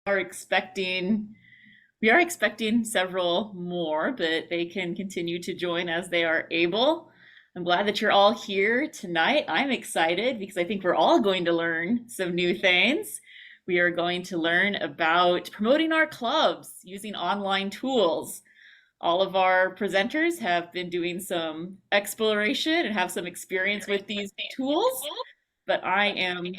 are expecting we are expecting several more, but they can continue to join as they are able. I'm glad that you're all here tonight. I'm excited because I think we're all going to learn some new things. We are going to learn about promoting our clubs using online tools. All of our presenters have been doing some exploration and have some experience with these tools, but I am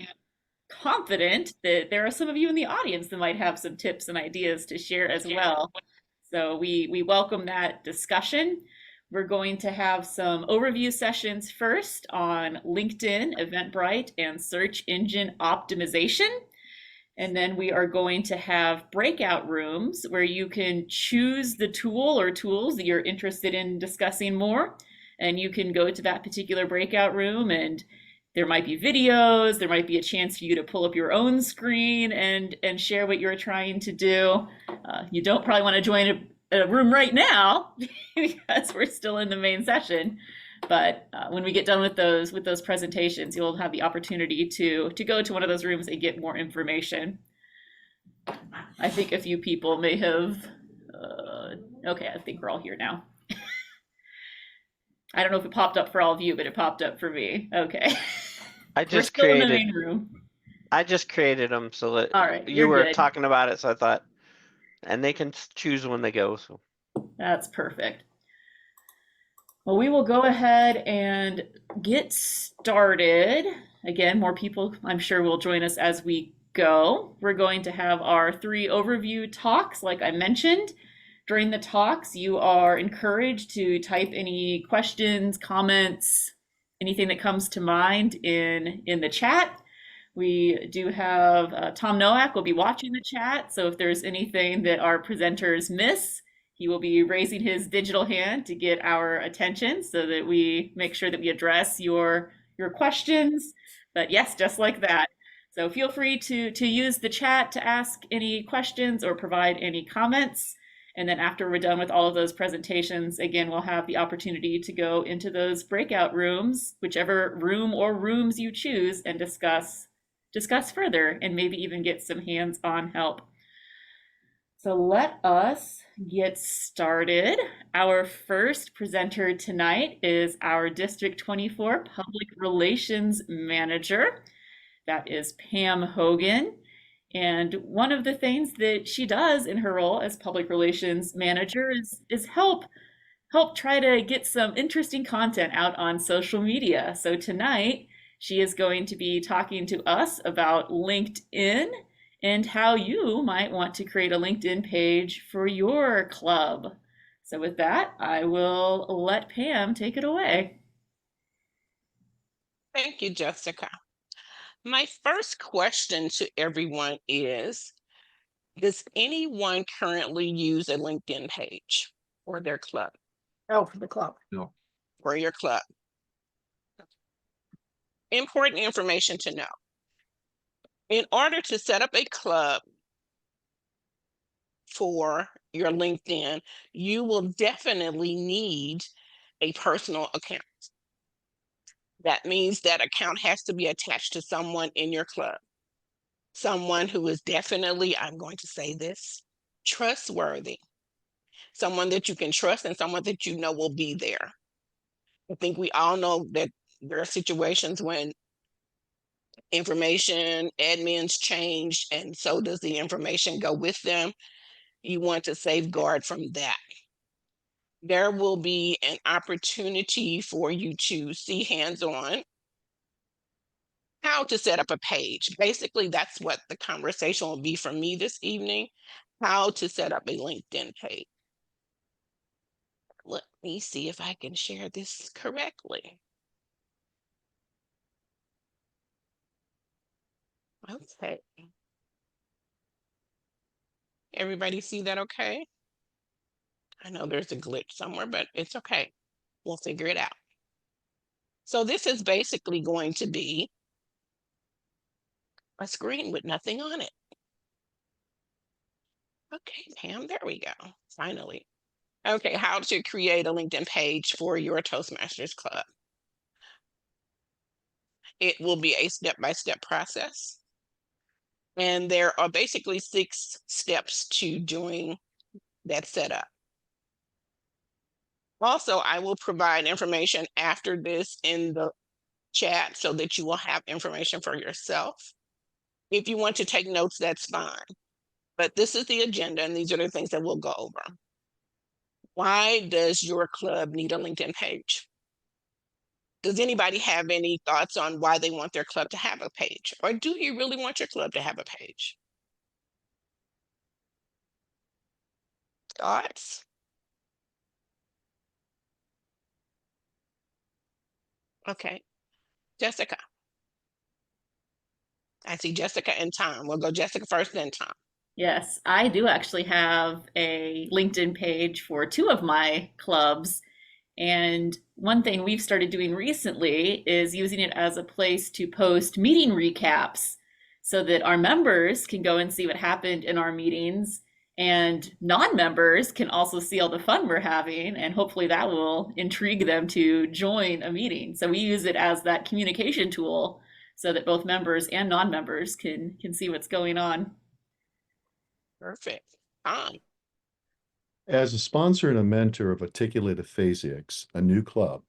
confident that there are some of you in the audience that might have some tips and ideas to share as well. So we welcome that discussion. We're going to have some overview sessions first on LinkedIn, Eventbrite, and search engine optimization. And then we are going to have breakout rooms where you can choose the tool or tools that you're interested in discussing more. And you can go to that particular breakout room, and there might be videos, there might be a chance for you to pull up your own screen and share what you're trying to do. You don't probably want to join a room right now because we're still in the main session. But when we get done with those presentations, you'll have the opportunity to go to one of those rooms and get more information. I think a few people may have. Okay, I think we're all here now. I don't know if it popped up for all of you, but it popped up for me. Okay. I We're just still in the created main room. I just created them so that All right, you you're were good. talking about it, so I thought, and they can choose when they go. So That's perfect. Well, we will go ahead and get started. Again, more people I'm sure will join us as we go. We're going to have our 3 overview talks, like I mentioned. During the talks, you are encouraged to type any questions, comments, anything that comes to mind in the chat. We do have Tom Nowak will be watching the chat, so if there's anything that our presenters miss, he will be raising his digital hand to get our attention so that we make sure that we address your questions. But yes, just like that. So feel free to use the chat to ask any questions or provide any comments. And then after we're done with all of those presentations, again, we'll have the opportunity to go into those breakout rooms, whichever room or rooms you choose, and discuss further and maybe even get some hands-on help. So let us get started. Our first presenter tonight is our District 24 Public Relations Manager. That is Pam Hogan. And one of the things that she does in her role as Public Relations Manager is help try to get some interesting content out on social media. So tonight, she is going to be talking to us about LinkedIn and how you might want to create a LinkedIn page for your club. So with that, I will let Pam take it away. Thank you, Jessica. My first question to everyone is, does anyone currently use a LinkedIn page for their club? Oh, for the club. No. For your club. Important information to know. In order to set up a club for your LinkedIn, you will definitely need a personal account. That means that account has to be attached to someone in your club. Someone who is definitely, I'm going to say this, trustworthy. Someone that you can trust and someone that you know will be there. I think we all know that there are situations when information, admins change, and so does the information go with them. You want to safeguard from that. There will be an opportunity for you to see hands-on how to set up a page. Basically, that's what the conversation will be for me this evening, how to set up a LinkedIn page. Let me see if I can share this correctly. Okay. Everybody see that okay? I know there's a glitch somewhere, but it's okay. We'll figure it out. So this is basically going to be a screen with nothing on it. Okay, Pam, there we go, finally. Okay, how to create a LinkedIn page for your Toastmasters Club. It will be a step-by-step process. And there are basically 6 steps to doing that setup. Also, I will provide information after this in the chat so that you will have information for yourself. If you want to take notes, that's fine. But this is the agenda, and these are the things that we'll go over. Why does your club need a LinkedIn page? Does anybody have any thoughts on why they want their club to have a page? Or do you really want your club to have a page? Thoughts? Okay. Jessica. I see Jessica and Tom. We'll go Jessica first, then Tom. Yes, I do actually have a LinkedIn page for 2 of my clubs. And one thing we've started doing recently is using it as a place to post meeting recaps so that our members can go and see what happened in our meetings, and non-members can also see all the fun we're having, and hopefully that will intrigue them to join a meeting. So we use it as that communication tool so that both members and non-members can see what's going on. Perfect. Tom. As a sponsor and a mentor of Articulate Aphasiacs, a new club,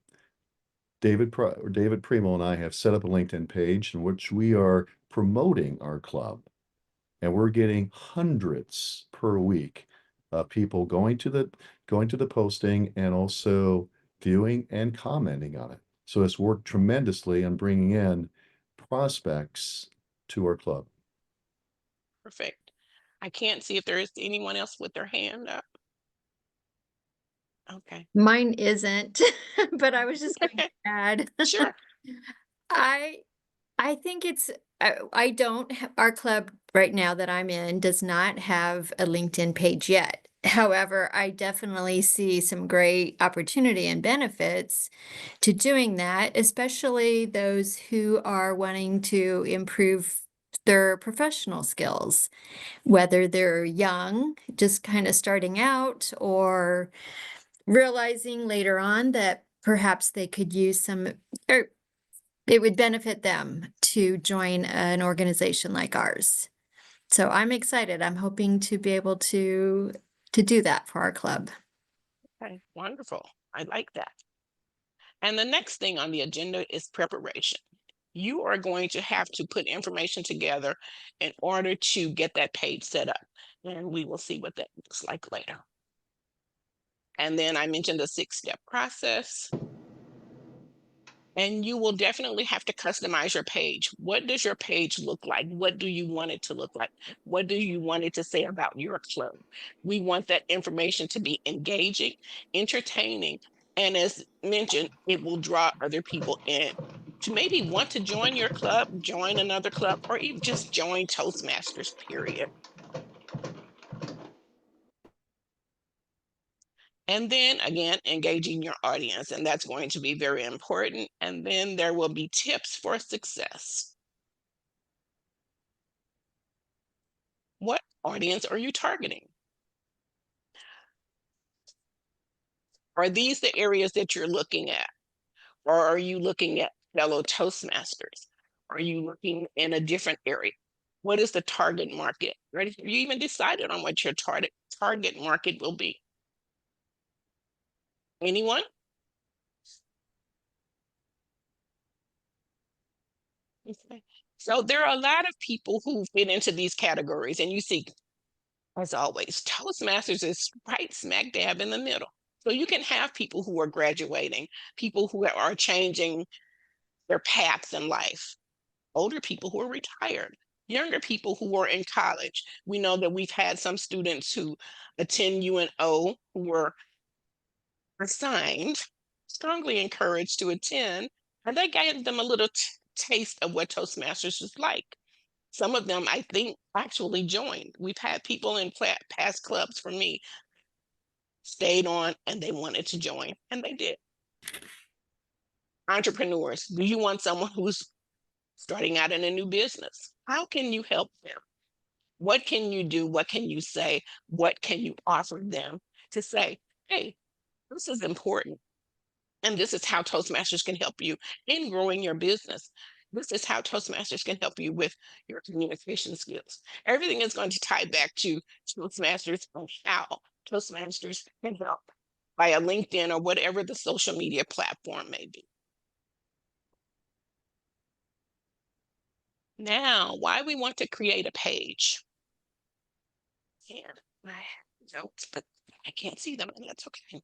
David Primo and I have set up a LinkedIn page in which we are promoting our club. And we're getting hundreds per week of people going to the posting and also viewing and commenting on it. So it's worked tremendously on bringing in prospects to our club. Perfect. I can't see if there is anyone else with their hand up. Okay. Mine isn't, but I was just going to add. Sure. I think it's I don't our club right now that I'm in does not have a LinkedIn page yet. However, I definitely see some great opportunity and benefits to doing that, especially those who are wanting to improve their professional skills, whether they're young, just kind of starting out, or realizing later on that perhaps they could use some, or it would benefit them to join an organization like ours. So I'm excited. I'm hoping to be able to do that for our club. Okay. Wonderful. I like that. And the next thing on the agenda is preparation. You are going to have to put information together in order to get that page set up. And we will see what that looks like later. And then I mentioned the 6-step process. And you will definitely have to customize your page. What does your page look like? What do you want it to look like? What do you want it to say about your club? We want that information to be engaging, entertaining, and as mentioned, it will draw other people in to maybe want to join your club, join another club, or even just join Toastmasters, period. And then again, engaging your audience, and that's going to be very important. And then there will be tips for success. What audience are you targeting? Are these the areas that you're looking at? Or are you looking at fellow Toastmasters? Are you looking in a different area? What is the target market? Right? Have you even decided on what your target market will be? Anyone? Okay. So there are a lot of people who fit into these categories, and you see, as always, Toastmasters is right smack dab in the middle. So you can have people who are graduating, people who are changing their paths in life, older people who are retired, younger people who are in college. We know that we've had some students who attend UNO who were assigned, strongly encouraged to attend, and they gave them a little taste of what Toastmasters is like. Some of them, I think, actually joined. We've had people in past clubs for me stayed on and they wanted to join, and they did. Entrepreneurs, do you want someone who's starting out in a new business? How can you help them? What can you do? What can you say? What can you offer them to say, hey, this is important. And this is how Toastmasters can help you in growing your business. This is how Toastmasters can help you with your communication skills. Everything is going to tie back to Toastmasters and how Toastmasters can help via LinkedIn or whatever the social media platform may be. Now, why we want to create a page. And I have notes, but I can't see them, and that's okay.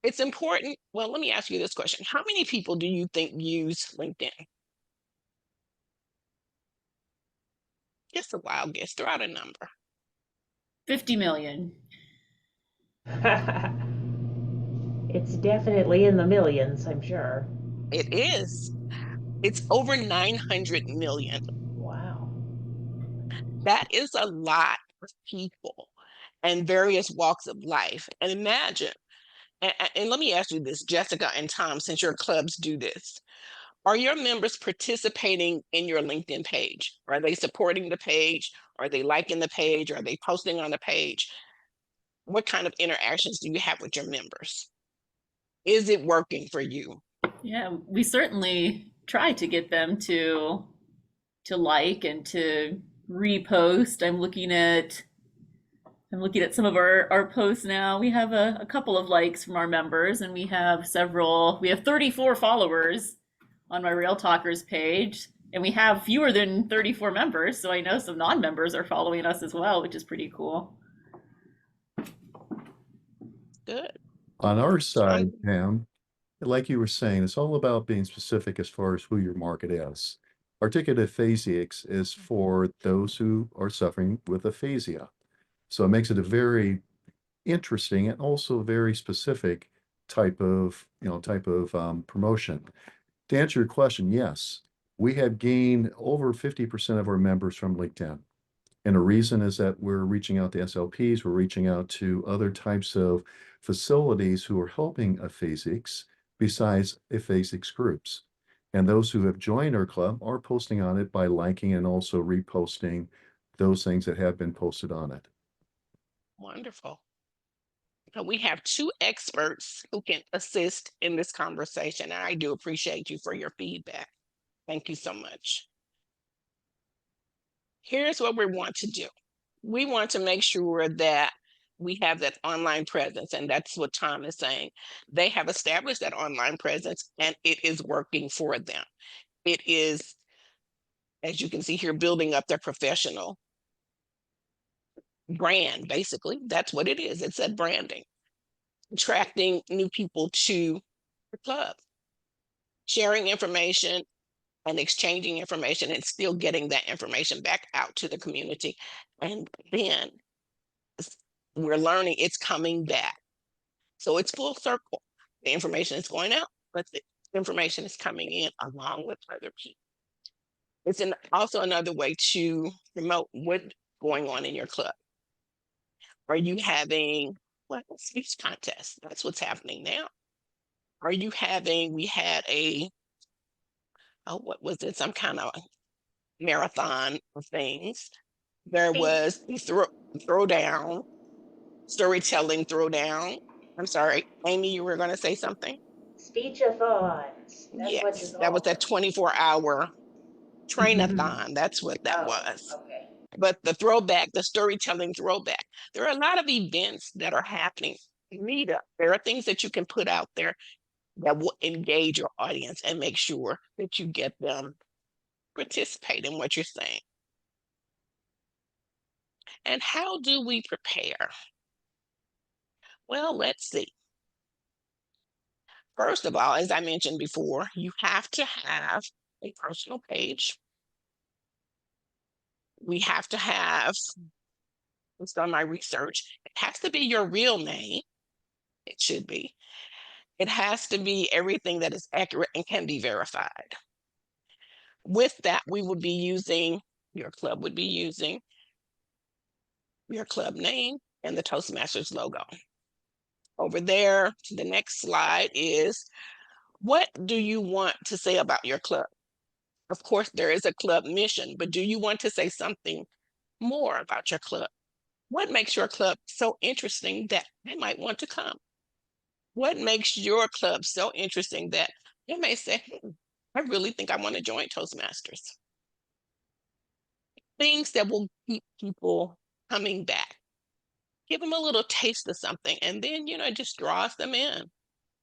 It's important. Well, let me ask you this question. How many people do you think use LinkedIn? Just a wild guess. Throw out a number. 50 million. It's definitely in the millions, I'm sure. It is. It's over 900 million. Wow. That is a lot of people and various walks of life. And imagine, and let me ask you this, Jessica and Tom, since your clubs do this. Are your members participating in your LinkedIn page? Are they supporting the page? Are they liking the page? Are they posting on the page? What kind of interactions do you have with your members? Is it working for you? Yeah, we certainly try to get them to like and to repost. I'm looking at some of our posts now. We have a couple of likes from our members, and we have 34 followers on my Rail Talkers page, and we have fewer than 34 members, so I know some non-members are following us as well, which is pretty cool. Good. On our side, Pam, like you were saying, it's all about being specific as far as who your market is. Articulated aphasics is for those who are suffering with aphasia. So it makes it a very interesting and also very specific type of promotion. To answer your question, yes, we have gained over 50% of our members from LinkedIn. And the reason is that we're reaching out to SLPs, we're reaching out to other types of facilities who are helping aphasics besides aphasics groups. And those who have joined our club are posting on it by liking and also reposting those things that have been posted on it. Wonderful. So we have two experts who can assist in this conversation, and I do appreciate you for your feedback. Thank you so much. Here's what we want to do. We want to make sure that we have that online presence, and that's what Tom is saying. They have established that online presence, and it is working for them. It is, as you can see here, building up their professional brand, basically. That's what it is. It's that branding. Attracting new people to the club, sharing information and exchanging information, and still getting that information back out to the community. And then we're learning it's coming back. So it's full circle. The information is going out, but the information is coming in along with other people. It's also another way to promote what's going on in your club. Are you having speech contests? That's what's happening now. Are you having, we had what was it? Some kind of marathon of things. There was throwdown, storytelling throwdown. I'm sorry, Amy, you were going to say something? Speechathons. That's what Yes, it's that was all. that 24-hour train-a-thon. That's what that Oh, was. okay. But the throwback, the storytelling throwback, there are a lot of events that are happening. Meetup. There are things that you can put out there that will engage your audience and make sure that you get them participate in what you're saying. And how do we prepare? Well, let's see. First of all, as I mentioned before, you have to have a personal page. We have to have, based on my research, it has to be your real name. It should be. It has to be everything that is accurate and can be verified. With that, we would be using, your club would be using your club name and the Toastmasters logo. Over there, the next slide is, what do you want to say about your club? Of course, there is a club mission, but do you want to say something more about your club? What makes your club so interesting that they might want to come? What makes your club so interesting that they may say, hey, I really think I want to join Toastmasters. Things that will keep people coming back. Give them a little taste of something, and then, it just draws them in.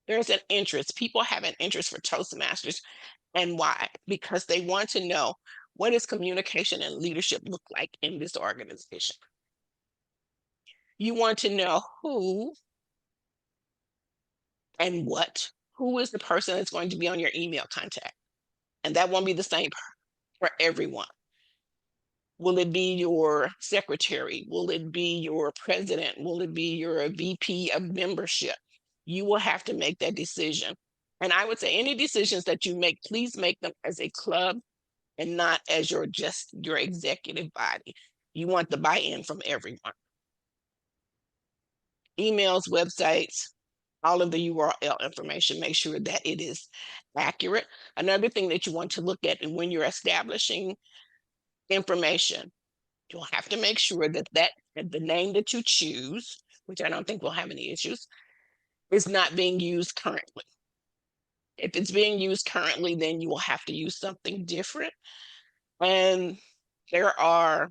There's an interest. People have an interest for Toastmasters. And why? Because they want to know, what does communication and leadership look like in this organization? You want to know who and what. Who is the person that's going to be on your email contact? And that won't be the same for everyone. Will it be your secretary? Will it be your president? Will it be your VP of membership? You will have to make that decision. And I would say any decisions that you make, please make them as a club and not as your executive body. You want the buy-in from everyone. Emails, websites, all of the URL information, make sure that it is accurate. Another thing that you want to look at when you're establishing information, you'll have to make sure that the name that you choose, which I don't think will have any issues, is not being used currently. If it's being used currently, then you will have to use something different. And there are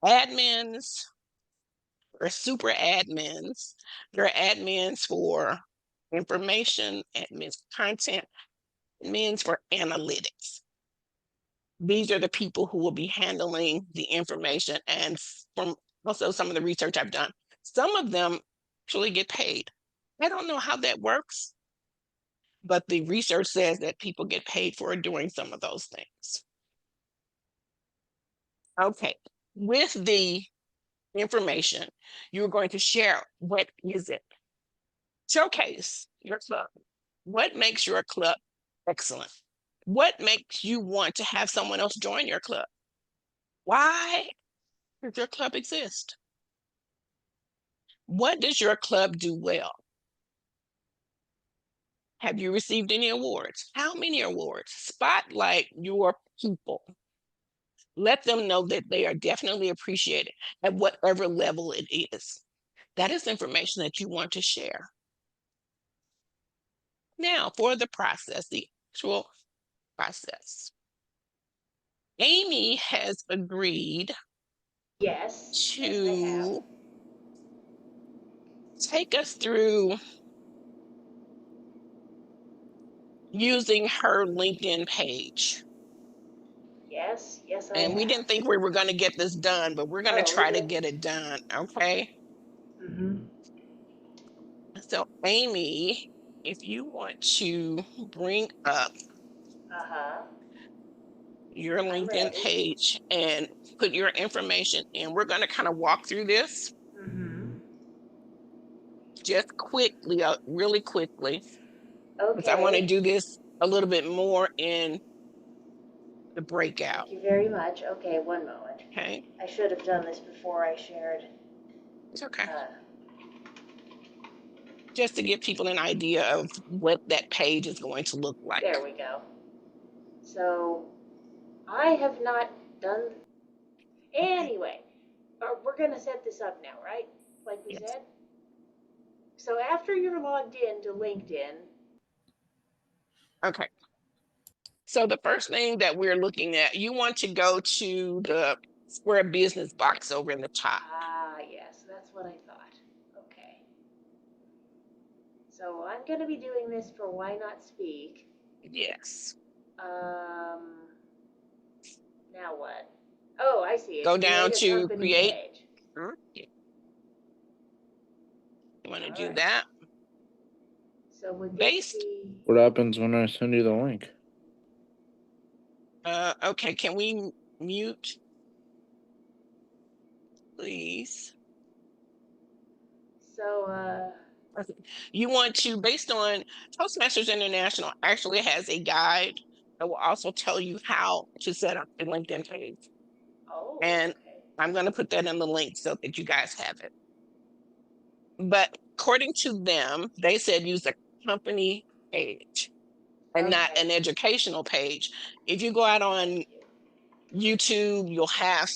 admins or super admins. There are admins for information, admins for content, admins for analytics. These are the people who will be handling the information. And from also some of the research I've done, some of them actually get paid. I don't know how that works, but the research says that people get paid for doing some of those things. Okay, with the information, you're going to share, what is it? Showcase your club. What makes your club excellent? What makes you want to have someone else join your club? Why does your club exist? What does your club do well? Have you received any awards? How many awards? Spotlight your people. Let them know that they are definitely appreciated at whatever level it is. That is information that you want to share. Now, for the process, the actual process. Amy has agreed Yes, I have. to take us through using her LinkedIn page. Yes, I And have. we didn't think we were going to get this done, but we're going to try to get it done, okay? Mm-hmm. So Amy, if you want to bring up Uh-huh. your LinkedIn ready. page and put your information in, we're going to kind of walk through this Mm-hmm. just quickly, really quickly, because I Okay. want to do this a little bit more in the breakout, Thank you very much. Okay, one moment. okay? I should have done this before I shared. It's okay. Uh, Just to give people an idea of what that page is going to look like. There we go. So, I have not done. Anyway, we're going to set this up now, right? Like we Yes. said? So, after you're logged in to LinkedIn. Okay. So the first thing that we're looking at, you want to go to the square business box over in the top. Ah, yes, that's what I thought. Okay. So I'm going to be doing this for Why Not Speak. Yes. Now what? Oh, I see it. Go down Create a to company create. page. You want to All do right. that. So would this Based. be? What happens when I send you the link? Okay, can we mute, please? So You want to, based on Toastmasters International actually has a guide that will also tell you how to set up a LinkedIn page. oh, And okay. I'm going to put that in the link so that you guys have it. But according to them, they said use a company page and not Okay. an educational page. If you go out on YouTube, you'll have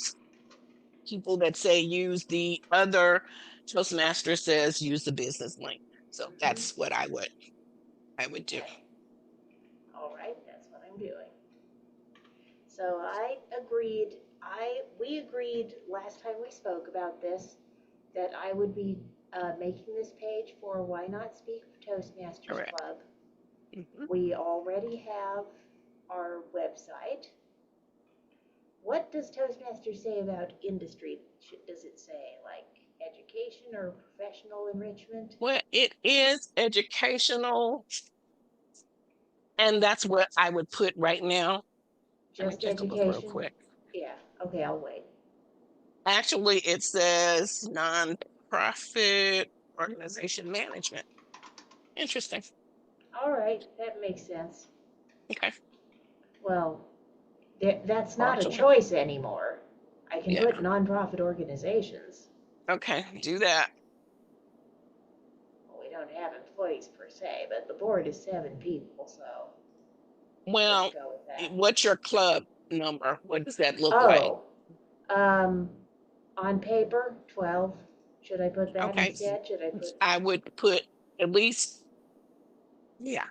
people that say use the other. Toastmaster says use the business link. So that's what I would do. Okay. All right. doing. So we agreed last time we spoke about this, that I would be making this page for Why Not Speak Toastmasters Correct. Club. Mhm. We already have our website. What does Toastmasters say about industry? Does it say like education or professional enrichment? Well, it is educational, and that's what I would put right now. Let me Just take a look real education? quick. Yeah, okay, I'll wait. Actually, it says nonprofit organization management. Interesting. All right, that makes sense. Okay. Well, that's not a Partially. choice anymore. I can Yeah. put nonprofit organizations. Okay. Do that. Well, we don't have employees per se, but the board is 7 people, so Well, let's go with that. what's your club number? What does that look like? Oh, on paper, 12. Should I put that Okay. instead? Should I put, I would put at least, yeah,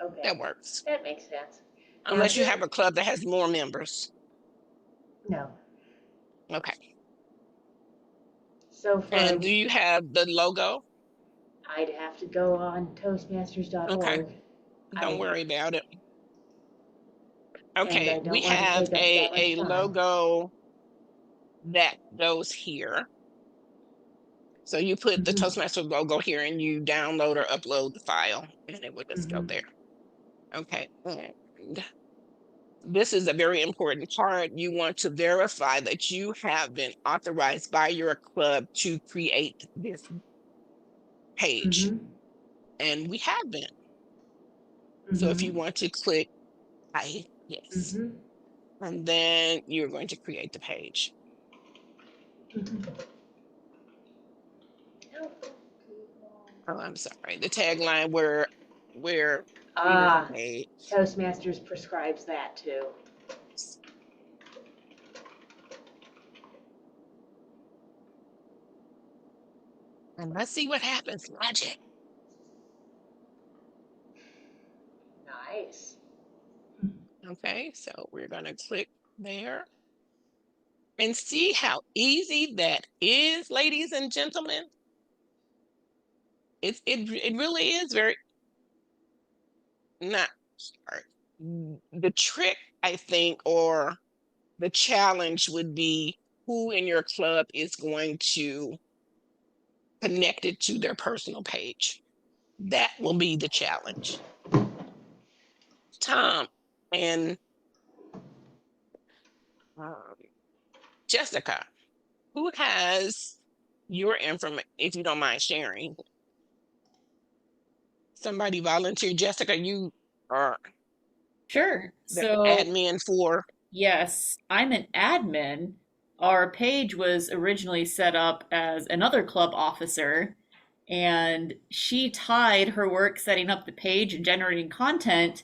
okay, that works. that makes sense. Now Unless you here, have a club that has more members. no. Okay. So for, And do you have the logo? I'd have to go on toastmasters.org. Okay. Don't I- worry about it. And Okay, I we don't want to have take up that much a time. logo that goes here. So you put the Mhm. Toastmaster logo here and you download or upload the file and it would just go Mhm. there. Okay. And this is a very important part. You want to verify that you have been authorized by your club to create this page. Mhm. And we have been. So if you Mhm. want to click yes, Mhm. and then you're going to create the page. Mhm. Oh, I'm sorry. The tagline where creators Ah, page. Toastmasters prescribes that too. And let's see what happens. Magic. Nice. Okay, so we're gonna click there and see how easy that is, ladies and gentlemen. It really is very not hard. The trick, I think, or the challenge would be who in your club is going to connect it to their personal page. That will be the challenge. Tom and um, Jessica, who has your information, if you don't mind sharing? Somebody volunteer. Jessica, you are Sure. the So, admin for, yes, I'm an admin. Our page was originally set up as another club officer, and she tied her work setting up the page and generating content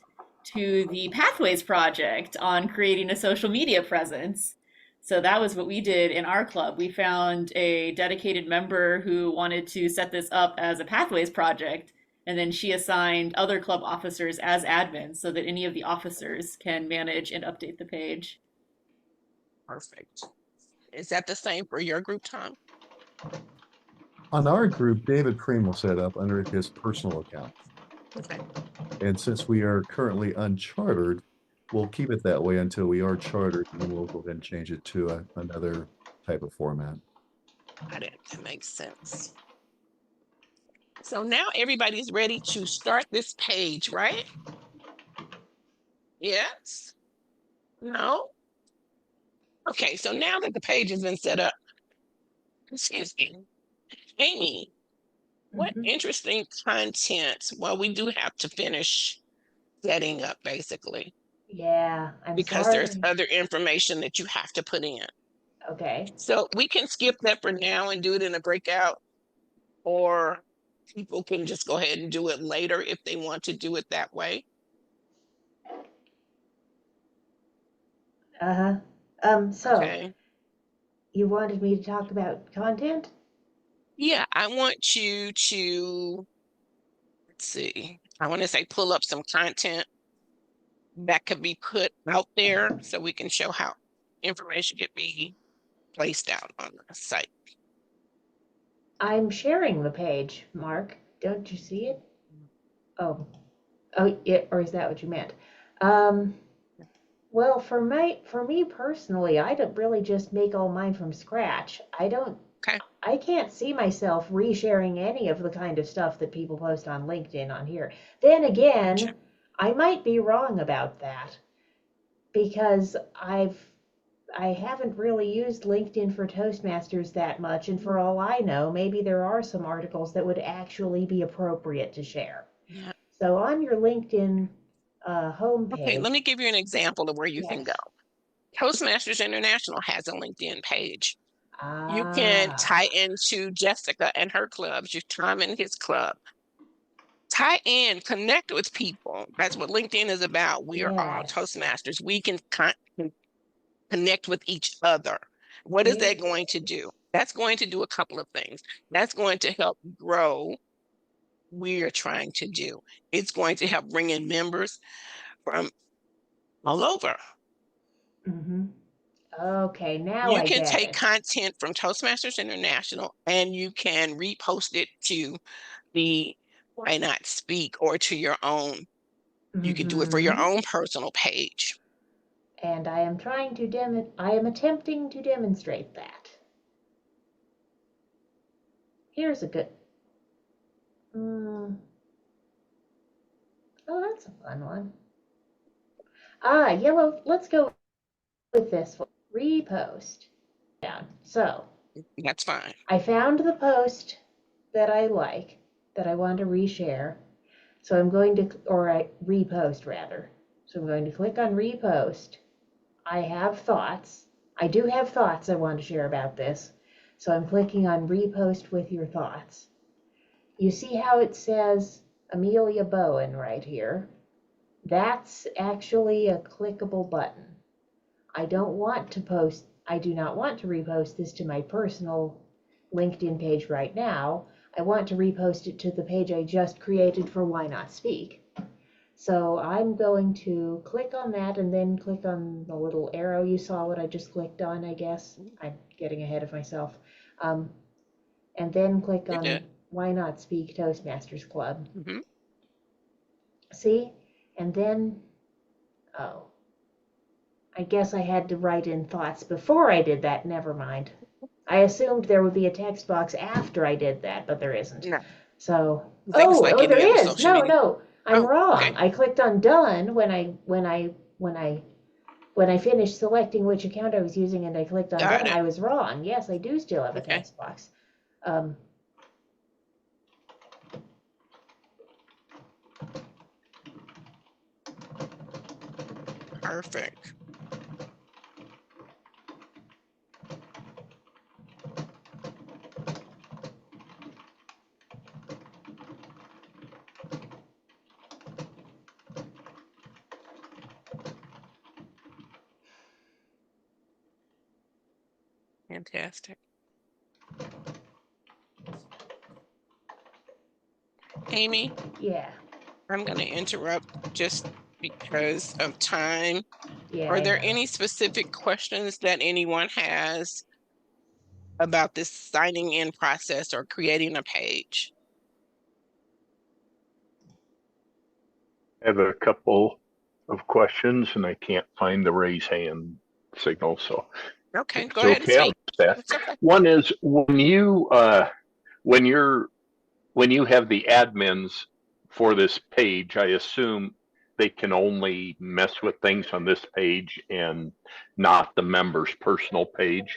to the Pathways project on creating a social media presence. So that was what we did in our club. We found a dedicated member who wanted to set this up as a Pathways project, and then she assigned other club officers as admins so that any of the officers can manage and update the page. perfect. Is that the same for your group, Tom? On our group, David Preem will set up under his personal account. Okay, And since we are currently unchartered, we'll keep it that way until we are chartered, and then we'll go ahead and change it to another type of format. got it. That makes sense. So now everybody's ready to start this page, right? Yes? No? Okay, so now that the page has been set up, excuse me, Amy, what Mhm. interesting content? Well, we do have to finish setting up basically Yeah, I'm because there's sorry. other information that you have to put in. Okay. So we can skip that for now and do it in a breakout, or people can just go ahead and do it later if they want to do it that way. Uh-huh. So Okay. you wanted me to talk about content? Yeah, I want you to, let's see, I want to say pull up some content that could be put out there so we can show how information could be placed out on the site. I'm sharing the page, Mark. Don't you see it? Oh, or is that what you meant? Well, for me personally, I don't really just make all mine from scratch. Okay. I can't see myself resharing any of the kind of stuff that people post on LinkedIn on here. Then again, Sure. I might be wrong about that because I haven't really used LinkedIn for Toastmasters that much, and for all I know, maybe there are some articles that would actually be appropriate to share. Yeah. So on your LinkedIn homepage. Okay, let me give you an example of where you can Yes. go. Toastmasters International has a LinkedIn page. You Ah. can tie into Jessica and her clubs. You Tom and his club. Tie in, connect with people. That's what LinkedIn is about. We are all Yes. Toastmasters. We can connect with each other. What is that going to do? That's going to do a couple of things. That's going to help grow what we're trying to do. It's going to help bring in members from all over. Mm-hmm. Okay, now You I can get take it. content from Toastmasters International and you can repost it to the Why Not Speak or to your own. You can do it for your Mhm. own personal page. And I am attempting to demonstrate that. Here's a good. Oh, that's a fun one. Yellow. Let's go with this one. Repost. Down. So That's fine. I found the post that I like, that I want to reshare. So I'm going to, or I repost rather. So I'm going to click on repost. I have thoughts. I do have thoughts I want to share about this. So I'm clicking on repost with your thoughts. You see how it says Amelia Bowen right here? That's actually a clickable button. I do not want to repost this to my personal LinkedIn page right now. I want to repost it to the page I just created for Why Not Speak. So I'm going to click on that and then click on the little arrow. You saw what I just clicked on, I guess. I'm getting ahead of myself. And then click on Why Not Speak Toastmasters Club. Mm-hmm. See? And then, I guess I had to write in thoughts before I did that. Never mind. I assumed there would be a text box after I did that, but there isn't. No. So, Things like any there other is. social media. No, I'm wrong. Okay. I clicked on done when I finished selecting which account I was using, and I clicked on Got done. it. I was wrong. Yes, I do still have a Okay. text box. Perfect. Fantastic. Amy? Yeah. I'm going to interrupt just because of time. Yeah. Are there any specific questions that anyone has about this signing in process or creating a page? I have a couple of questions and I can't find the raise hand signal, so Okay, if go it's ahead and okay, I'll speak. just ask. It's okay. One is when you have the admins for this page, I assume they can only mess with things on this page and not the member's personal page.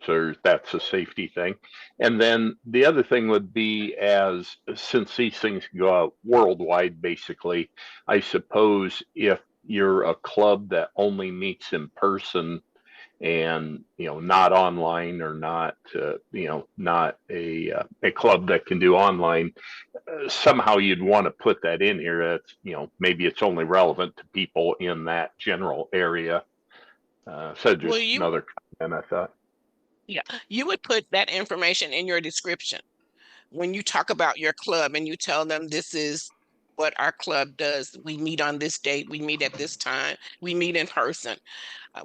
So that's a safety thing. And then the other thing would be, since these things go out worldwide, basically, I suppose if you're a club that only meets in person and not online, or not not a club that can do online, somehow you'd want to put that in here. That's maybe it's only relevant to people in that general area. So just another comment, I thought. Yeah, you would put that information in your description when you talk about your club and you tell them this is what our club does. We meet on this date, we meet at this time, we meet in person.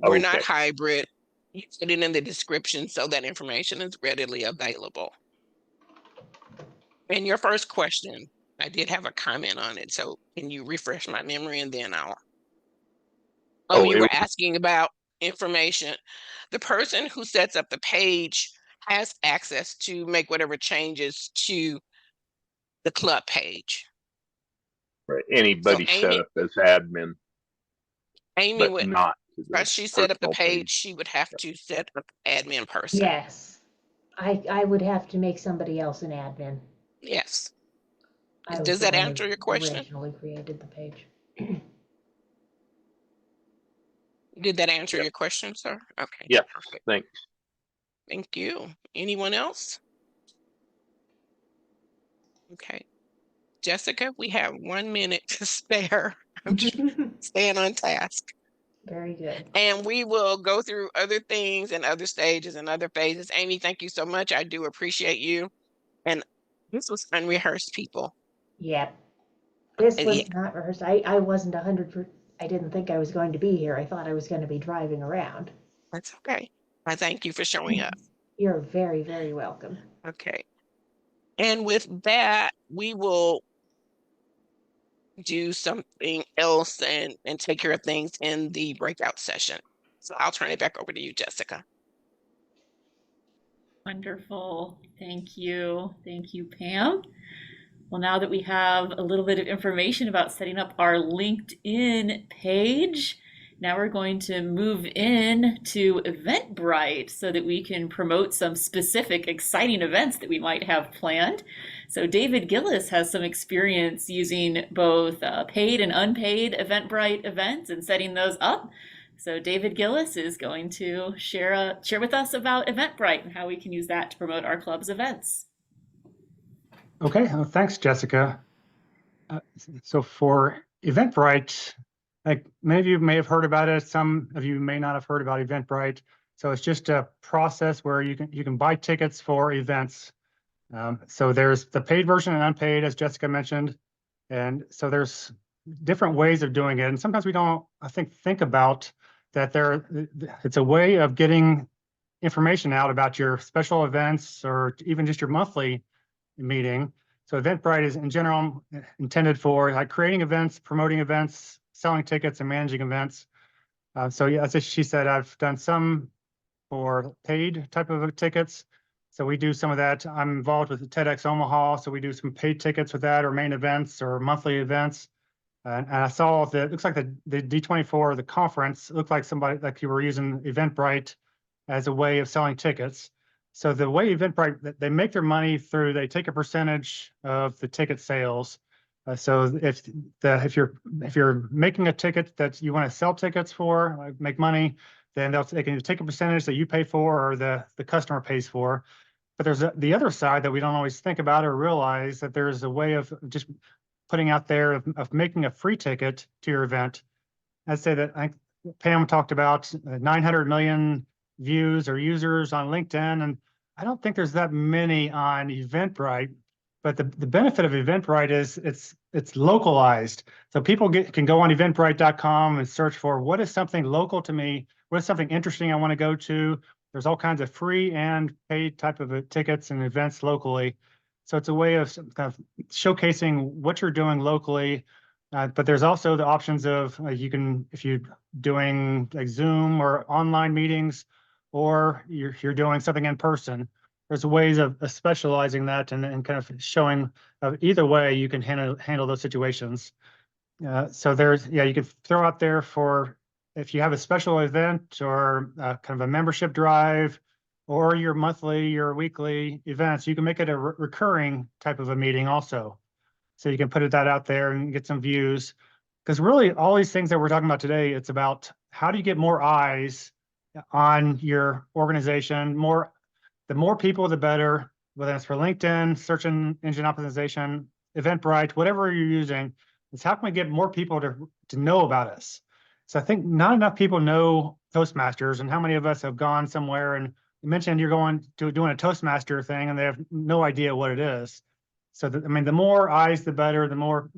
We're not Okay. hybrid. You put it in the description so that information is readily available. And your first question, I did have a comment on it. So can you refresh my memory and then I'll. Oh, you it were asking about information. The person who sets up the page has access to make whatever changes to the club page. right. So Anybody set Amy, up as admin, Amy but would, not to the because she set up the personal page, she would have to set up admin person. Yes. I would have to make somebody else an admin. Yes. I was Does the that one who answer your question? originally created the page. Did that answer Yep. your question, sir? Okay. Yes, Perfect. thanks. Thank you. Anyone else? Okay. Jessica, we have 1 minute to spare. I'm just staying on task. Very good. And we will go through other things and other stages and other phases. Amy, thank you so much. I do appreciate you. And this was unrehearsed, people. Yep. This Yeah, was not rehearsed. I wasn't 100%. I didn't think I was going to be here. I thought I was going to be driving around. that's okay. I thank you for showing up. You're very, very welcome. Okay. And with that, we will do something else and take care of things in the breakout session. So I'll turn it back over to you, Jessica. Wonderful. Thank you. Thank you, Pam. Well, now that we have a little bit of information about setting up our LinkedIn page, now we're going to move in to Eventbrite so that we can promote some specific exciting events that we might have planned. So David Gillis has some experience using both paid and unpaid Eventbrite events and setting those up. So David Gillis is going to share with us about Eventbrite and how we can use that to promote our club's events. Okay, thanks, Jessica. So for Eventbrite, like many of you may have heard about it, some of you may not have heard about Eventbrite. So it's just a process where you can buy tickets for events. So there's the paid version and unpaid, as Jessica mentioned, and so there's different ways of doing it. And sometimes we don't, I think about that. It's a way of getting information out about your special events or even just your monthly meeting. So Eventbrite is in general intended for like creating events, promoting events, selling tickets, and managing events. So yeah, as she said, I've done some for paid type of tickets. So we do some of that. I'm involved with the TEDx Omaha, so we do some paid tickets with that, or main events, or monthly events. And I saw that it looks like the D24, the conference, looked like somebody like you were using Eventbrite as a way of selling tickets. So the way Eventbrite, they make their money through, they take a percentage of the ticket sales. So if you're making a ticket that you want to sell tickets for, like make money, then they can take a percentage that you pay for or the customer pays for. But there's the other side that we don't always think about or realize, that there's a way of just putting out there of making a free ticket to your event. I'd say that I think Pam talked about 900 million views or users on LinkedIn, and I don't think there's that many on Eventbrite. But the benefit of Eventbrite is it's localized. So people can go on eventbrite.com and search for what is something local to me, what is something interesting I want to go to. There's all kinds of free and paid type of tickets and events locally. So it's a way of kind of showcasing what you're doing locally. But there's also the options of you can, if you're doing like Zoom or online meetings, or you're doing something in person, there's ways of specializing that and kind of showing either way you can handle those situations. So you can throw out there for if you have a special event or kind of a membership drive, or your monthly, your weekly events, you can make it a recurring type of a meeting also. So you can put that out there and get some views. Because really all these things that we're talking about today, it's about how do you get more eyes on your organization. The more people, the better, whether it's for LinkedIn, search engine optimization, Eventbrite, whatever you're using. It's how can we get more people to know about us? So I think not enough people know Toastmasters, and how many of us have gone somewhere and you mentioned you're going to doing a Toastmaster thing and they have no idea what it is. So the more eyes, the better, the more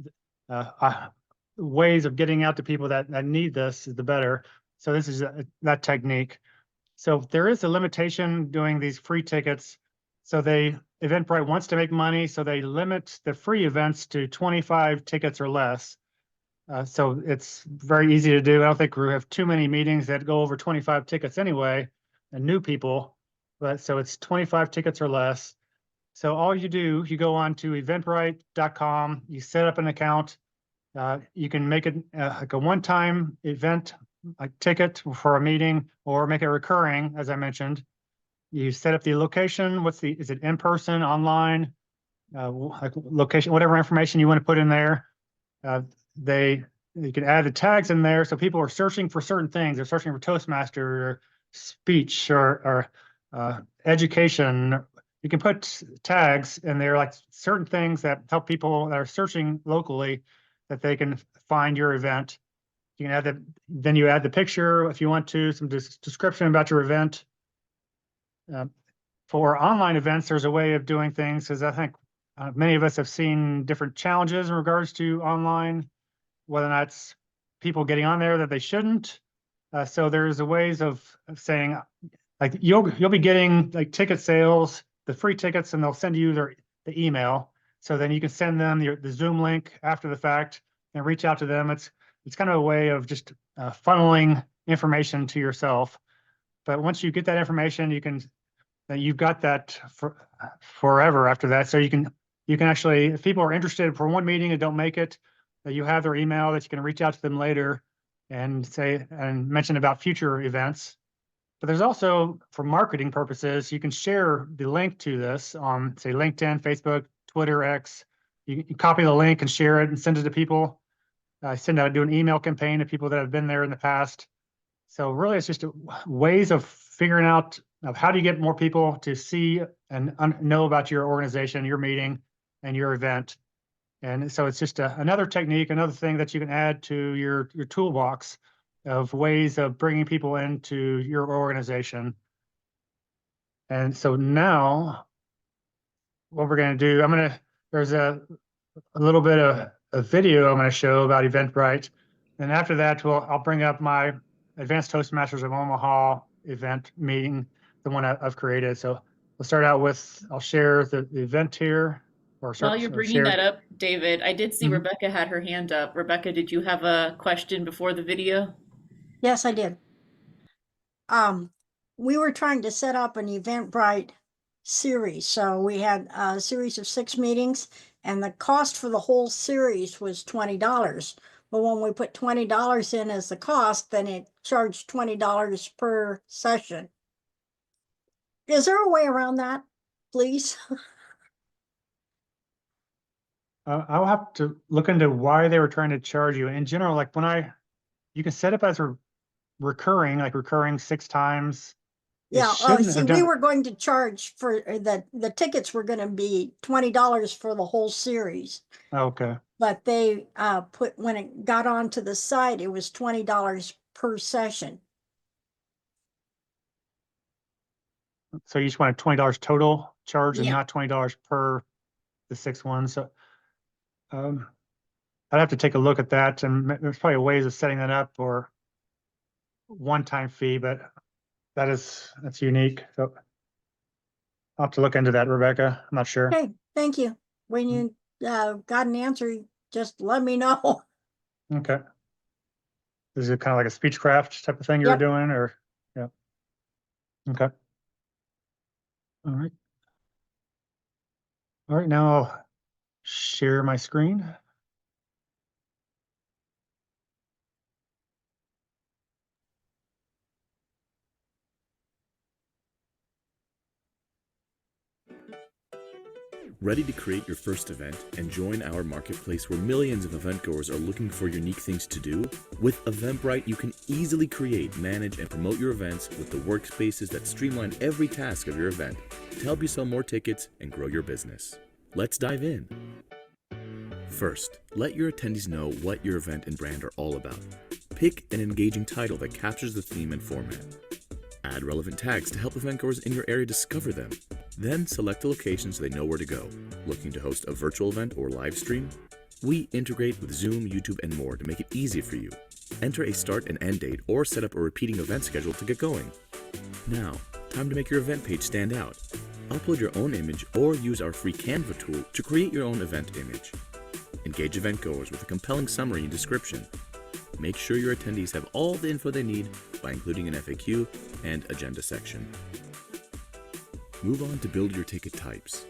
ways of getting out to people that need this, the better. So this is that technique. So there is a limitation doing these free tickets. So Eventbrite wants to make money, so they limit the free events to 25 tickets or less. So it's very easy to do. I don't think we have too many meetings that go over 25 tickets anyway, and new people, but so it's 25 tickets or less. So all you do, you go on to eventbrite.com, you set up an account. You can make it like a one-time event, like ticket for a meeting, or make it recurring, as I mentioned. You set up the location. Is it in person, online, like location, whatever information you want to put in there. You can add the tags in there, so people are searching for certain things. They're searching for Toastmaster or speech or education. You can put tags in there, like certain things that help people that are searching locally, that they can find your event. You can then you add the picture if you want to, some description about your event. For online events, there's a way of doing things, because I think many of us have seen different challenges in regards to online, whether or not it's people getting on there that they shouldn't. So there's a ways of saying, like, you'll be getting like ticket sales, the free tickets, and they'll send you the email. So then you can send them the Zoom link after the fact and reach out to them. It's kind of a way of just funneling information to yourself. But once you get that information, you've got that for forever after that. So you can actually, if people are interested for one meeting and don't make it, you have their email that you can reach out to them later and mention about future events. But there's also, for marketing purposes, you can share the link to this on, say, LinkedIn, Facebook, Twitter, X. You can copy the link and share it and send it to people. Do an email campaign to people that have been there in the past. So really, it's just ways of figuring out how do you get more people to see and know about your organization, your meeting, and your event. And so it's just another technique, another thing that you can add to your toolbox of ways of bringing people into your organization. And so now, what we're going to do, there's a little bit of a video I'm going to show about Eventbrite. And after that, I'll bring up my Advanced Toastmasters of Omaha event meeting, the one I've created. So we'll start out with, I'll share the event here. While you're bringing that up, David, I did see Rebecca had her hand up. Rebecca, did you have a question before the video? Yes, I did. We were trying to set up an Eventbrite series. So we had a series of 6 meetings, and the cost for the whole series was $20. But when we put $20 in as the cost, then it charged $20 per session. Is there a way around that, please? I'll have to look into why they were trying to charge you. In general, like you can set up as recurring 6 times. Yeah. Oh, see, we were going to charge for the tickets were going to be $20 for the whole series. Okay. But they when it got onto the site, it was $20 per session. So you just wanted $20 total charge, and not $20 per the 6 ones. So I'd have to take a look at that, and there's probably ways of setting that up, or one-time fee, but that's unique. So I'll have to look into that, Rebecca. I'm not sure. Okay, thank you. When you got an answer, just let me know. Okay. Is it kind of like a speechcraft type of thing you were doing, or? Yeah. Okay. All right. All right, now I'll share my screen. Ready to create your first event and join our marketplace where millions of eventgoers are looking for unique things to do? With Eventbrite, you can easily create, manage, and promote your events with the workspaces that streamline every task of your event to help you sell more tickets and grow your business. Let's dive in. First, let your attendees know what your event and brand are all about. Pick an engaging title that captures the theme and format. Add relevant tags to help eventgoers in your area discover them. Then select the location so they know where to go. Looking to host a virtual event or live stream? We integrate with Zoom, YouTube, and more to make it easy for you. Enter a start and end date or set up a repeating event schedule to get going. Now, time to make your event page stand out. Upload your own image or use our free Canva tool to create your own event image. Engage event goers with a compelling summary and description. Make sure your attendees have all the info they need by including an FAQ and agenda section. Move on to build your ticket types.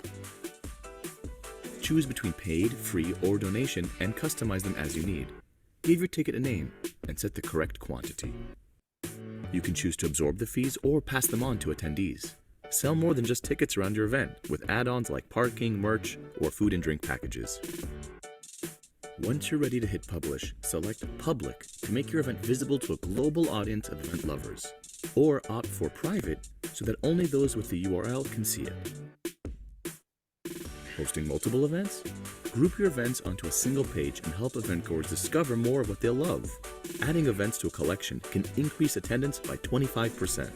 Choose between paid, free, or donation and customize them as you need. Give your ticket a name and set the correct quantity. You can choose to absorb the fees or pass them on to attendees. Sell more than just tickets around your event with add-ons like parking, merch, or food and drink packages. Once you're ready to hit publish, select Public to make your event visible to a global audience of event lovers, or opt for Private so that only those with the URL can see it. Hosting multiple events? Group your events onto a single page and help event goers discover more of what they'll love. Adding events to a collection can increase attendance by 25%.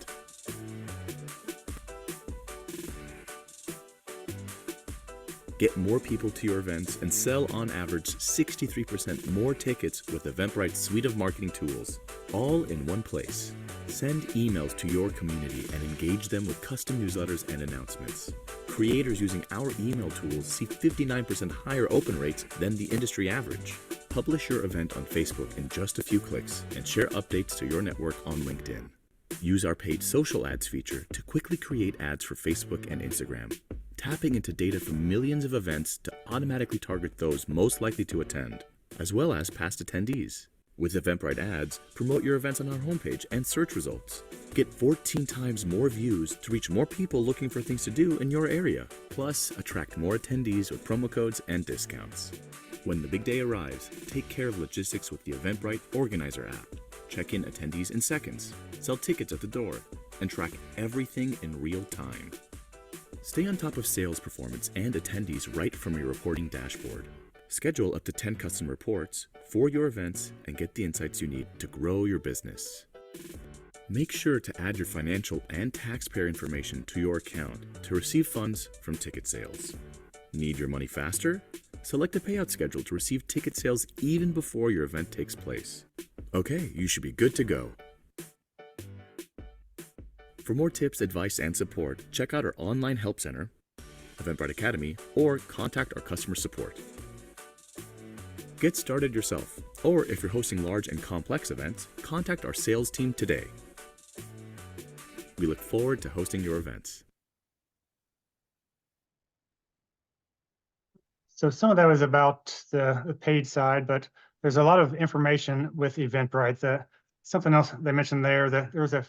Get more people to your events and sell on average 63% more tickets with Eventbrite's suite of marketing tools, all in one place. Send emails to your community and engage them with custom newsletters and announcements. Creators using our email tools see 59% higher open rates than the industry average. Publish your event on Facebook in just a few clicks and share updates to your network on LinkedIn. Use our paid social ads feature to quickly create ads for Facebook and Instagram, tapping into data from millions of events to automatically target those most likely to attend, as well as past attendees. With Eventbrite ads, promote your events on our homepage and search results. Get 14 times more views to reach more people looking for things to do in your area. Plus, attract more attendees with promo codes and discounts. When the big day arrives, take care of logistics with the Eventbrite Organizer app. Check in attendees in seconds, sell tickets at the door, and track everything in real time. Stay on top of sales performance and attendees right from your reporting dashboard. Schedule up to 10 custom reports for your events and get the insights you need to grow your business. Make sure to add your financial and taxpayer information to your account to receive funds from ticket sales. Need your money faster? Select a payout schedule to receive ticket sales even before your event takes place. Okay, you should be good to go. For more tips, advice, and support, check out our online help center, Eventbrite Academy, or contact our customer support. Get started yourself, or if you're hosting large and complex events, contact our sales team today. We look forward to hosting your events. So some of that was about the paid side, but there's a lot of information with Eventbrite. Something else they mentioned there, that there was a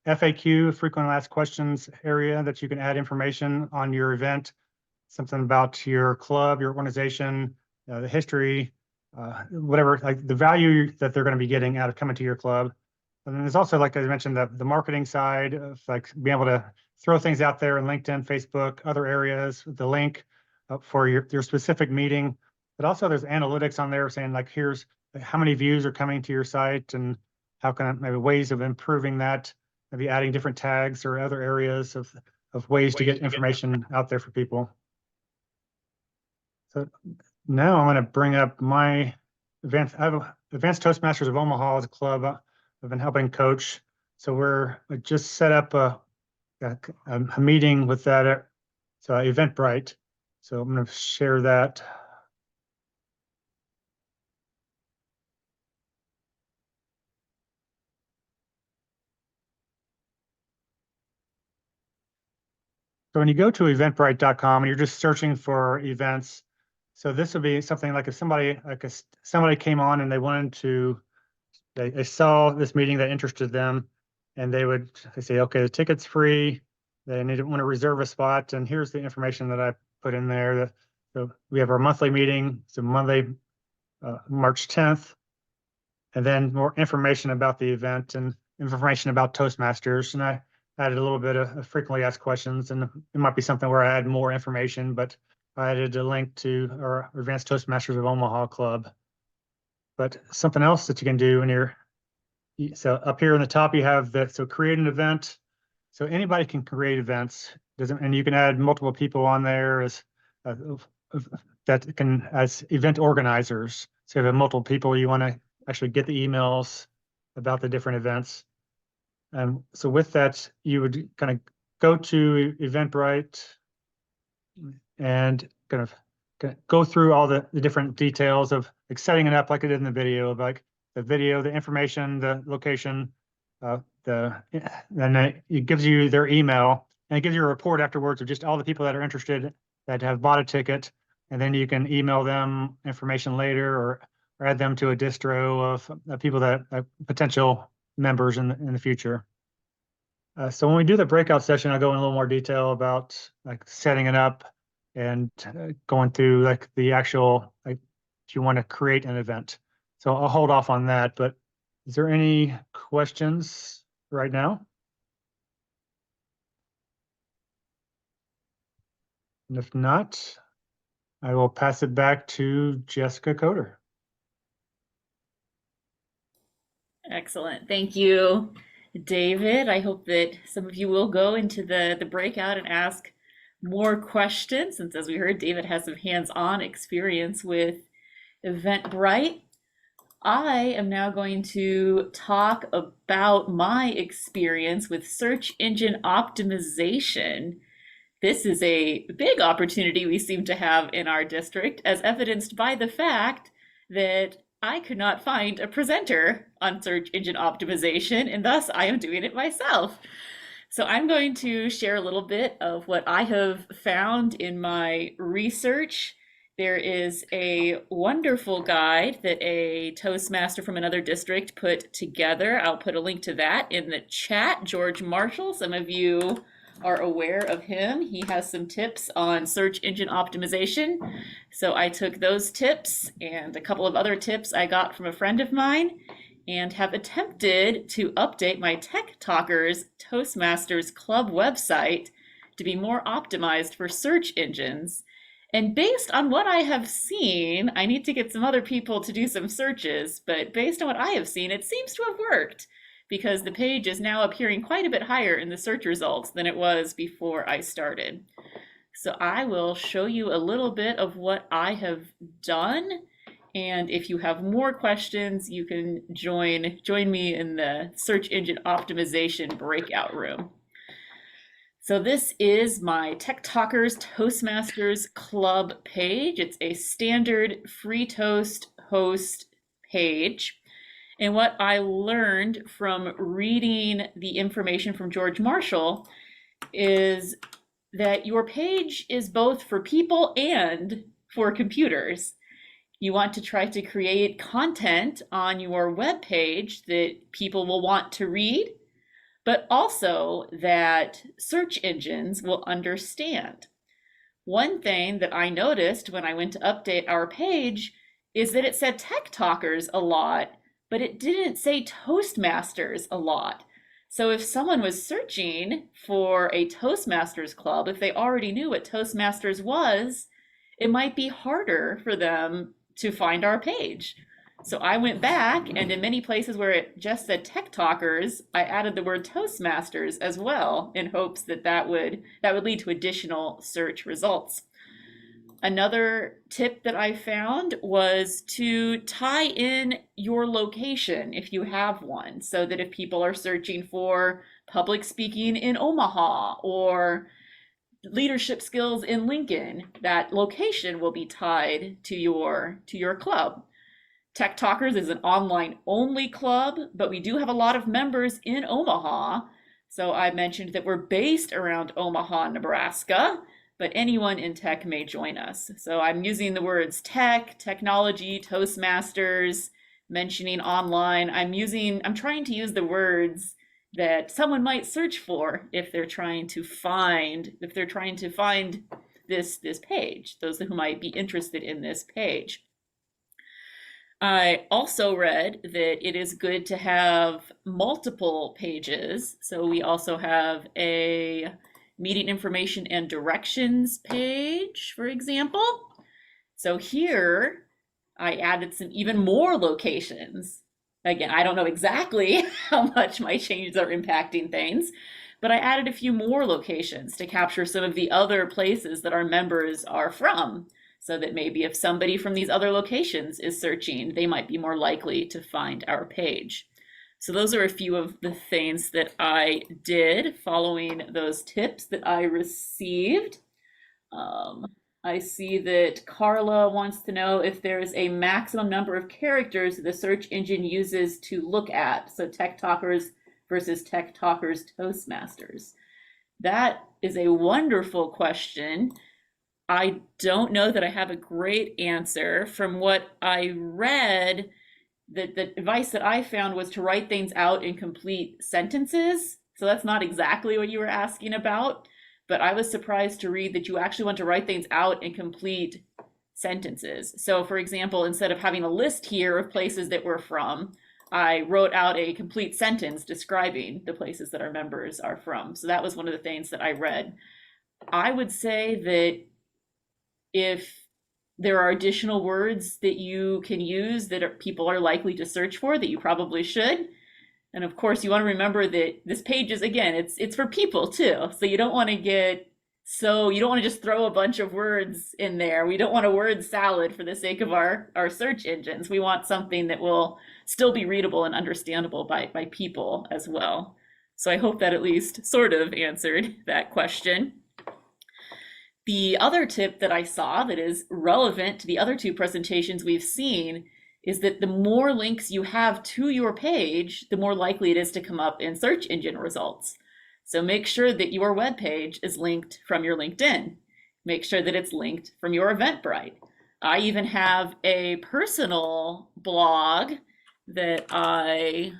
FAQ, frequently asked questions area that you can add information on your event, something about your club, your organization, the history, whatever, like the value that they're going to be getting out of coming to your club. And then there's also, like I mentioned, the marketing side of like being able to throw things out there in LinkedIn, Facebook, other areas, the link for your specific meeting. But also there's analytics on there saying like, here's how many views are coming to your site and how can maybe ways of improving that, maybe adding different tags or other areas of ways to get information out there for people. So now I'm going to bring up my Advanced Toastmasters of Omaha as a club. I've been helping coach. So I just set up a meeting with that Eventbrite. So I'm going to share that. So when you go to eventbrite.com and you're just searching for events, so this would be something like if somebody came on and they saw this meeting that interested them, and they say, okay, the ticket's free. They want to reserve a spot, and here's the information that I put in there. So we have our monthly meeting, so Monday, March 10th, and then more information about the event and information about Toastmasters. And I added a little bit of frequently asked questions, and it might be something where I add more information, but I added a link to our Advanced Toastmasters of Omaha Club. But something else that you can do when so up here on the top, you have so create an event. So anybody can create events, and you can add multiple people on there as that can, as event organizers, so if you have multiple people, you want to actually get the emails about the different events. So with that, you would kind of go to Eventbrite and kind of go through all the different details of like setting it up like I did in the video, of like the video, the information, the location, then it gives you their email, and it gives you a report afterwards of just all the people that are interested that have bought a ticket, and then you can email them information later or add them to a distro of people that potential members in the future. So when we do the breakout session, I'll go in a little more detail about like setting it up and going through like the actual, like if you want to create an event. So I'll hold off on that, but is there any questions right now? And if not, I will pass it back to Jessica Coder. Excellent. Thank you, David. I hope that some of you will go into the breakout and ask more questions, since as we heard, David has some hands-on experience with Eventbrite. I am now going to talk about my experience with search engine optimization. This is a big opportunity we seem to have in our district, as evidenced by the fact that I could not find a presenter on search engine optimization, and thus I am doing it myself. So I'm going to share a little bit of what I have found in my research. There is a wonderful guide that a Toastmaster from another district put together. I'll put a link to that in the chat. George Marshall, some of you are aware of him. He has some tips on search engine optimization. So I took those tips and a couple of other tips I got from a friend of mine and have attempted to update my Tech Talkers Toastmasters Club website to be more optimized for search engines. And based on what I have seen, I need to get some other people to do some searches, but based on what I have seen, it seems to have worked, because the page is now appearing quite a bit higher in the search results than it was before I started. So I will show you a little bit of what I have done. And if you have more questions, you can join me in the search engine optimization breakout room. So this is my Tech Talkers Toastmasters Club page. It's a standard free toast host page. And what I learned from reading the information from George Marshall is that your page is both for people and for computers. You want to try to create content on your web page that people will want to read, but also that search engines will understand. One thing that I noticed when I went to update our page is that it said Tech Talkers a lot, but it didn't say Toastmasters a lot. So if someone was searching for a Toastmasters club, if they already knew what Toastmasters was, it might be harder for them to find our page. So I went back, and in many places where it just said Tech Talkers, I added the word Toastmasters as well, in hopes that that would lead to additional search results. Another tip that I found was to tie in your location if you have one, so that if people are searching for public speaking in Omaha or leadership skills in Lincoln, that location will be tied to your club. Tech Talkers is an online only club, but we do have a lot of members in Omaha. So I mentioned that we're based around Omaha, Nebraska, but anyone in tech may join us. So I'm using the words tech, technology, Toastmasters, mentioning online. I'm trying to use the words that someone might search for if they're trying to find this page, those who might be interested in this page. I also read that it is good to have multiple pages. So we also have a meeting information and directions page, for example. So here I added some even more locations. Again, I don't know exactly how much my changes are impacting things, but I added a few more locations to capture some of the other places that our members are from. so that maybe if somebody from these other locations is searching, they might be more likely to find our page. So those are a few of the things that I did following those tips that I received. I see that Carla wants to know if there is a maximum number of characters the search engine uses to look at. So Tech Talkers versus Tech Talkers Toastmasters. That is a wonderful question. I don't know that I have a great answer. From what I read, the advice that I found was to write things out in complete sentences. So that's not exactly what you were asking about, but I was surprised to read that you actually want to write things out in complete sentences. So for example, instead of having a list here of places that we're from, I wrote out a complete sentence describing the places that our members are from. So that was one of the things that I read. I would say that if there are additional words that you can use that people are likely to search for, that you probably should. And of course, you want to remember that this page is, again, it's for people too. So you don't want to just throw a bunch of words in there. We don't want a word salad for the sake of our search engines. We want something that will still be readable and understandable by people as well. So I hope that at least sort of answered that question. The other tip that I saw that is relevant to the other two presentations we've seen is that the more links you have to your page, the more likely it is to come up in search engine results. So make sure that your web page is linked from your LinkedIn. Make sure that it's linked from your Eventbrite. I even have a personal blog that I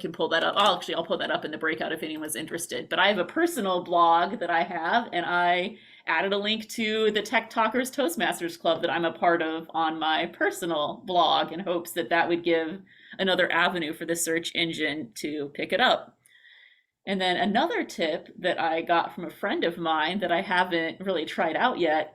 can pull that up. I'll pull that up in the breakout if anyone's interested. But I have a personal blog that I have, and I added a link to the Tech Talkers Toastmasters Club that I'm a part of on my personal blog in hopes that that would give another avenue for the search engine to pick it up. And then another tip that I got from a friend of mine that I haven't really tried out yet,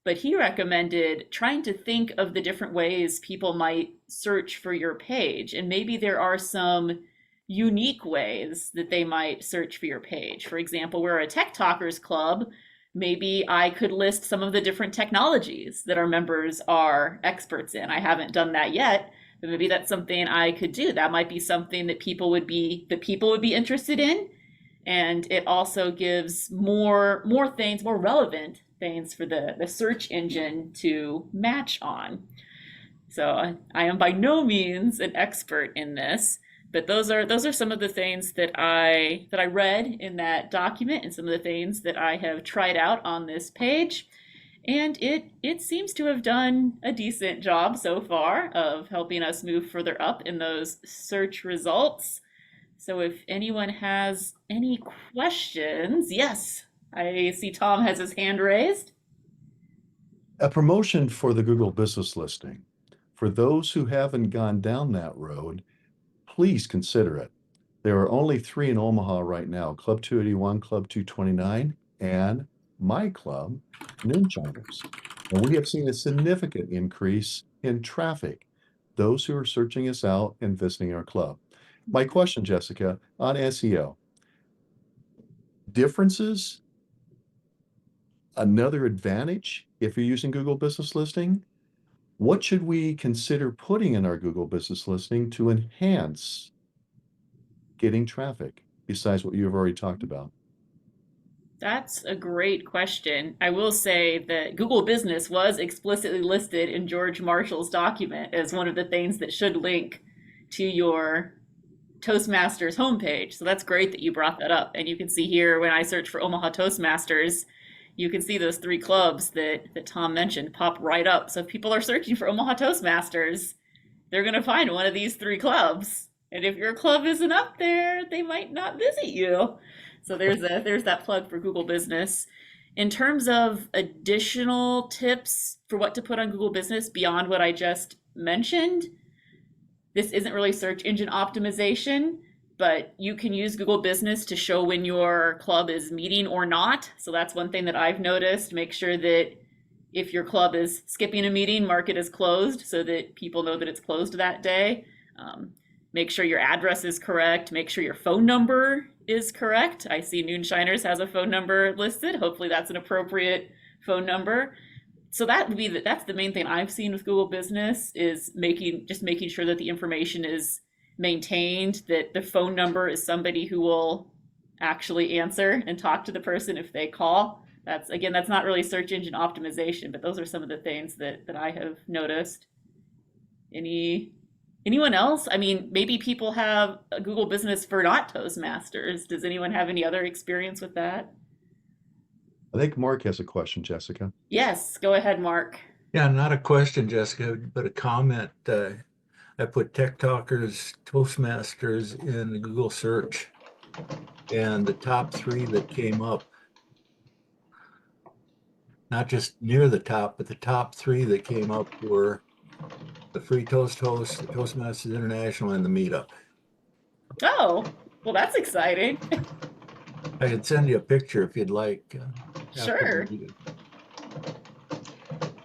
but he recommended trying to think of the different ways people might search for your page. And maybe there are some unique ways that they might search for your page. For example, we're a Tech Talkers Club. Maybe I could list some of the different technologies that our members are experts in. I haven't done that yet, but maybe that's something I could do. That might be something that people would be interested in. And it also gives more things, more relevant things for the search engine to match on. So I am by no means an expert in this, but those are some of the things that I read in that document and some of the things that I have tried out on this page. And it seems to have done a decent job so far of helping us move further up in those search results. So if anyone has any questions, yes, I see Tom has his hand raised. A promotion for the Google business listing. For those who haven't gone down that road, please consider it. There are only 3 in Omaha right now, Club 281, Club 229, and my club, Noonshiners. And we have seen a significant increase in traffic, those who are searching us out and visiting our club. My question, Jessica, on SEO, differences, another advantage if you're using Google Business Listing? What should we consider putting in our Google Business Listing to enhance getting traffic besides what you've already talked about? That's a great question. I will say that Google Business was explicitly listed in George Marshall's document as one of the things that should link to your Toastmasters homepage. So that's great that you brought that up. And you can see here when I search for Omaha Toastmasters, you can see those 3 clubs that Tom mentioned pop right up. So if people are searching for Omaha Toastmasters, they're going to find one of these 3 clubs. And if your club isn't up there, they might not visit you. So there's that plug for Google Business. In terms of additional tips for what to put on Google Business beyond what I just mentioned, this isn't really search engine optimization, but you can use Google Business to show when your club is meeting or not. So that's one thing that I've noticed. Make sure that if your club is skipping a meeting, mark it as closed so that people know that it's closed that day. Make sure your address is correct. Make sure your phone number is correct. I see Noonshiners has a phone number listed. Hopefully that's an appropriate phone number. so that would be that's the main thing I've seen with Google Business is making sure that the information is maintained, that the phone number is somebody who will actually answer and talk to the person if they call. That's not really search engine optimization, but those are some of the things that I have noticed. Anyone else? I mean, maybe people have a Google Business for not Toastmasters. Does anyone have any other experience with that? I think Mark has a question, Jessica. Yes, go ahead, Mark. Yeah, not a question, Jessica, but a comment. I put Tech Talkers Toastmasters in the Google search, and the top 3 that came up, not just near the top, but the top 3 that came up were the Free Toast Host, the Toastmasters International, and the Meetup. Oh, well, that's exciting. I could send you a picture if you'd like. Sure.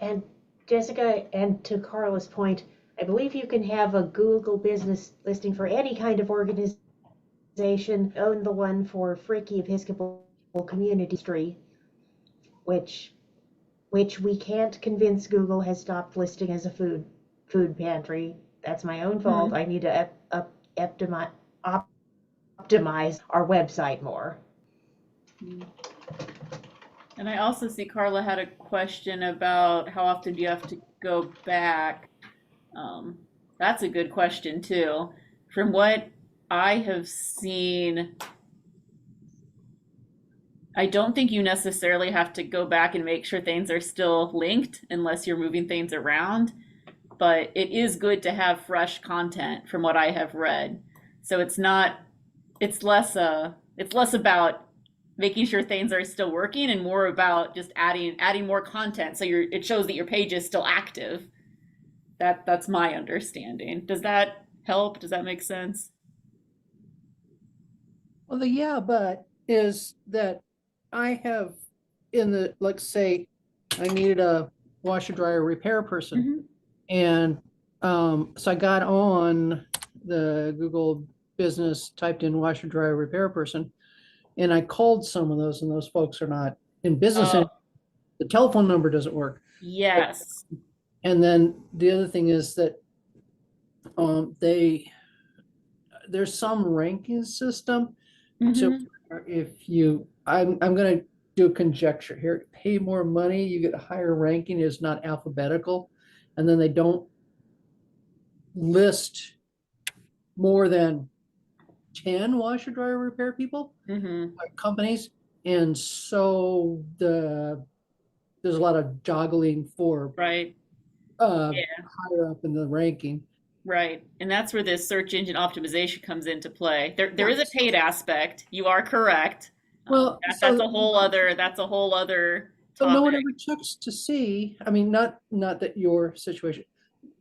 And Jessica, and to Carla's point, I believe you can have a Google Business listing for any kind of organization. Own the one for Freaky Episcopal Community, which we can't convince Google has stopped listing as a food pantry. That's my own fault. I need to optimize our website more. And I also see Carla had a question about how often do you have to go back. That's a good question too. From what I have seen, I don't think you necessarily have to go back and make sure things are still linked unless you're moving things around. But it is good to have fresh content from what I have read. So it's less about making sure things are still working and more about just adding more content so it shows that your page is still active. That's my understanding. Does that help? Does that make sense? Well, but is that I have let's say I needed a washer dryer repair person. And so I got on the Google Business, typed in washer dryer repair person, and I called some of those, and those folks are not in business. And the telephone number doesn't work. Yes. And then the other thing is that there's some ranking system. So I'm going to do a conjecture here. Pay more money, you get a higher ranking, is not alphabetical. And then they don't list more than 10 washer dryer repair people, companies. And so there's a lot of joggling for higher up in the ranking. Right. And that's where this search engine optimization comes into play. There is a paid aspect. You are correct. Well, that's a whole other topic. So no one ever checks to see, I mean, not that your situation,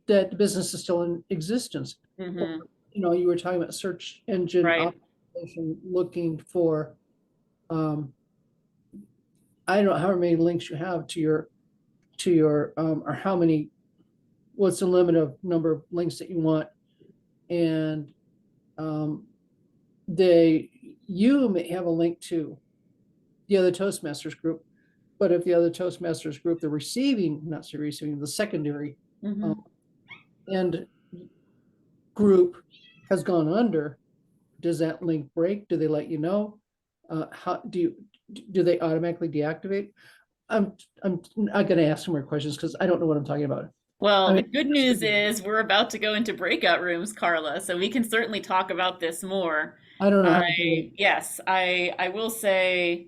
that the business is still in existence. You know, you were talking about search engine optimization, looking for, I don't know how many links you have to your, or how many, what's the limit of number of links that you want. And you may have a link to the other Toastmasters group, but if the other Toastmasters group, the secondary and group has gone under, does that link break? Do they let you know? How do they automatically deactivate? I'm not going to ask some more questions because I don't know what I'm talking about. Well, the good news is we're about to go into breakout rooms, Carla, so we can certainly talk about this more. I don't know how to do it. Yes, I will say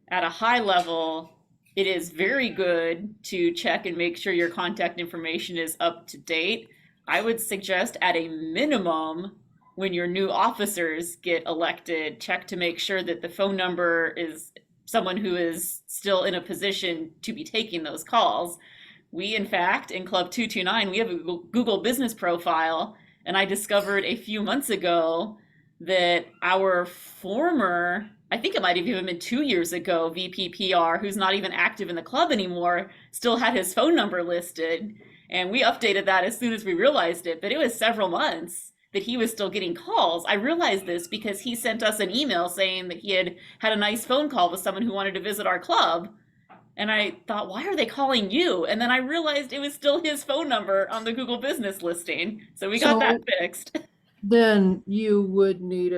at a high level, it is very good to check and make sure your contact information is up to date. I would suggest at a minimum, when your new officers get elected, check to make sure that the phone number is someone who is still in a position to be taking those calls. We, in fact, in Club 229, we have a Google Business profile, and I discovered a few months ago that our former, I think it might have even been 2 years ago, VPPR, who's not even active in the club anymore, still had his phone number listed. And we updated that as soon as we realized it, but it was several months that he was still getting calls. I realized this because he sent us an email saying that he had a nice phone call with someone who wanted to visit our club. And I thought, why are they calling you? And then I realized it was still his phone number on the Google Business listing. So we got that So- fixed. Then you would need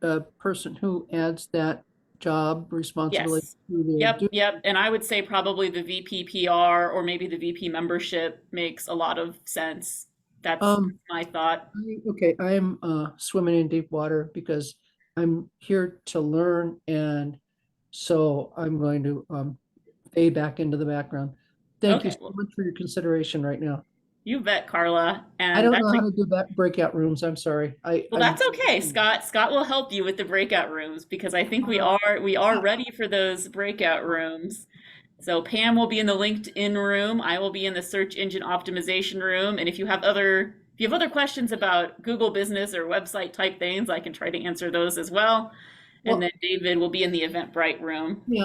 a person who adds that job responsibility. Yes. to their Yep, duty. yep. And I would say probably the VP PR or maybe the VP membership makes a lot of sense. That's my thought. Okay, I'm swimming in deep water because I'm here to learn, and so I'm going to fade back into the background. Thank you Okay, so well, much for your consideration right now. You bet, Carla. And I don't that's know how to do that breakout rooms. I'm sorry. well, that's okay. Scott will help you with the breakout rooms because I think we are ready for those breakout rooms. So Pam will be in the LinkedIn room. I will be in the search engine optimization room. And if you have other questions about Google Business or website type things, I can try to answer those as well. And then David will be in the Eventbrite room. Yeah,